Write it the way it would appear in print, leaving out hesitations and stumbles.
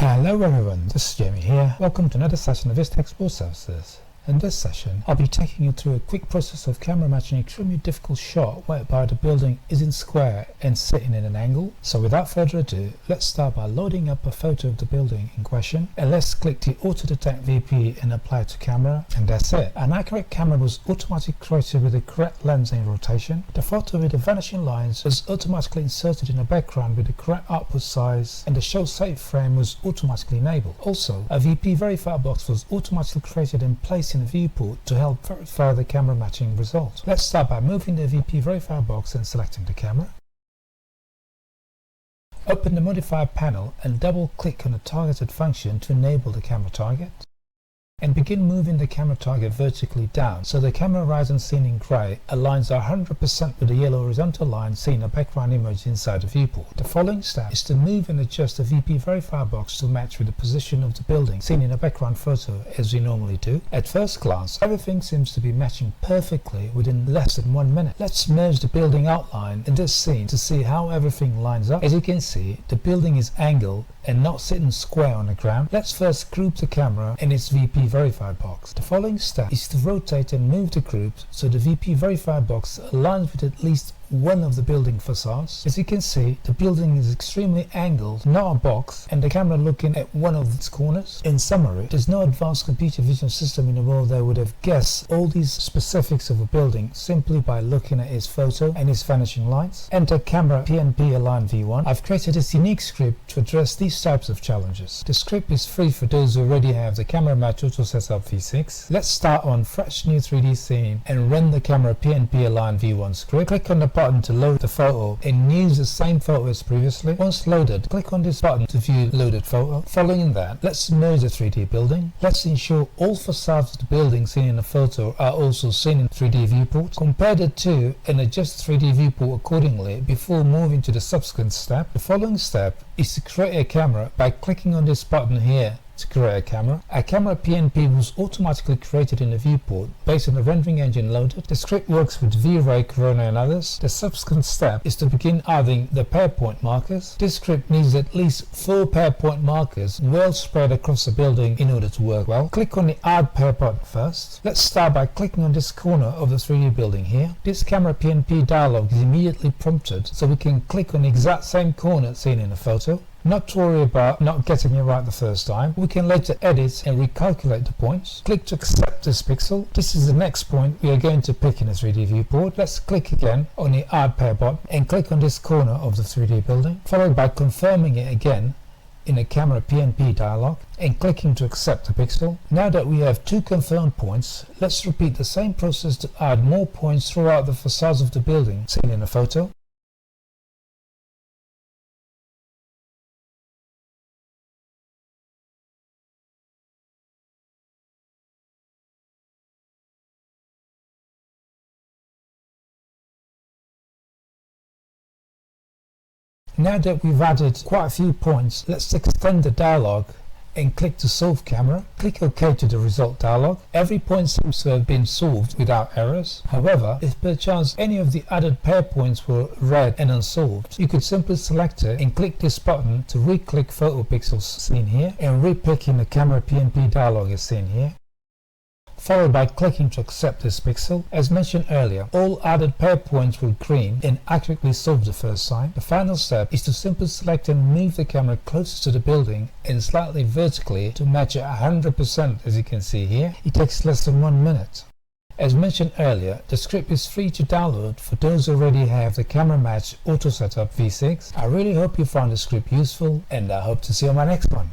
Hello everyone, this is Jamie here. Welcome to another session of VizTech Support Services. In this session, I'll be taking you through a quick process of camera matching an extremely difficult shot whereby the building is in square and sitting in an angle. So without further ado, let's start by loading up a photo of the building in question, and let's click the Auto Detect VP and apply it to camera, and that's it. An accurate camera was automatically created with the correct lens and rotation. The photo with the vanishing lines was automatically inserted in the background with the correct output size, and the show save frame was automatically enabled. Also, a VP verifier box was automatically created and placed in the viewport to help verify the camera matching result. Let's start by moving the VP verifier box and selecting the camera. Open the modifier panel and double click on the targeted function to enable the camera target. And begin moving the camera target vertically down so the camera horizon seen in grey aligns 100% with the yellow horizontal line seen in a background image inside the viewport. The following step is to move and adjust the VP verifier box to match with the position of the building seen in a background photo as we normally do. At first glance, everything seems to be matching perfectly within less than 1 minute. Let's merge the building outline in this scene to see how everything lines up. As you can see, the building is angled and not sitting square on the ground. Let's first group the camera in its VP verifier box. The following step is to rotate and move the group so the VP verifier box aligns with at least one of the building facades. As you can see, the building is extremely angled, not a box, and the camera looking at one of its corners. In summary, there's no advanced computer vision system in the world that would have guessed all these specifics of a building simply by looking at its photo and its vanishing lines. Enter CameraPnP Align V1. I've created this unique script to address these types of challenges. The script is free for those who already have the Camera Match Auto Setup V6. Let's start on fresh new 3D scene and run the CameraPnP Align V1 script. Click on the button to load the photo and use the same photo as previously. Once loaded, click on this button to view loaded photo. Following that, let's merge the 3D building. Let's ensure all facades of the building seen in the photo are also seen in 3D viewport. Compare the two and adjust the 3D viewport accordingly before moving to the subsequent step. The following step is to create a camera by clicking on this button here to create a camera. A CameraPnP was automatically created in the viewport based on the rendering engine loaded. The script works with V-Ray, Corona and others. The subsequent step is to begin adding the pair point markers. This script needs at least 4 pair point markers well spread across the building in order to work well. Click on the Add Pair button first. Let's start by clicking on this corner of the 3D building here. This CameraPnP dialog is immediately prompted so we can click on the exact same corner seen in the photo. Not to worry about not getting it right the first time. We can later edit and recalculate the points. Click to accept this pixel. This is the next point we are going to pick in the 3D viewport. Let's click again on the Add Pair button and click on this corner of the 3D building, followed by confirming it again in the CameraPnP dialog and clicking to accept the pixel. Now that we have 2 confirmed points, let's repeat the same process to add more points throughout the facades of the building seen in the photo. Now that we've added quite a few points, let's extend the dialog and click to solve camera. Click OK to the result dialog. Every point seems to have been solved without errors. However, if perchance any of the added pair points were red and unsolved, you could simply select it and click this button to re-click photo pixels seen here and re-pick in the CameraPnP dialog as seen here, followed by clicking to accept this pixel. As mentioned earlier, all added pair points were green and accurately solved the first time. The final step is to simply select and move the camera closer to the building and slightly vertically to match it 100% as you can see here. It takes less than 1 minute. As mentioned earlier, the script is free to download for those who already have the Camera Match Auto Setup V6. I really hope you found the script useful and I hope to see you on my next one.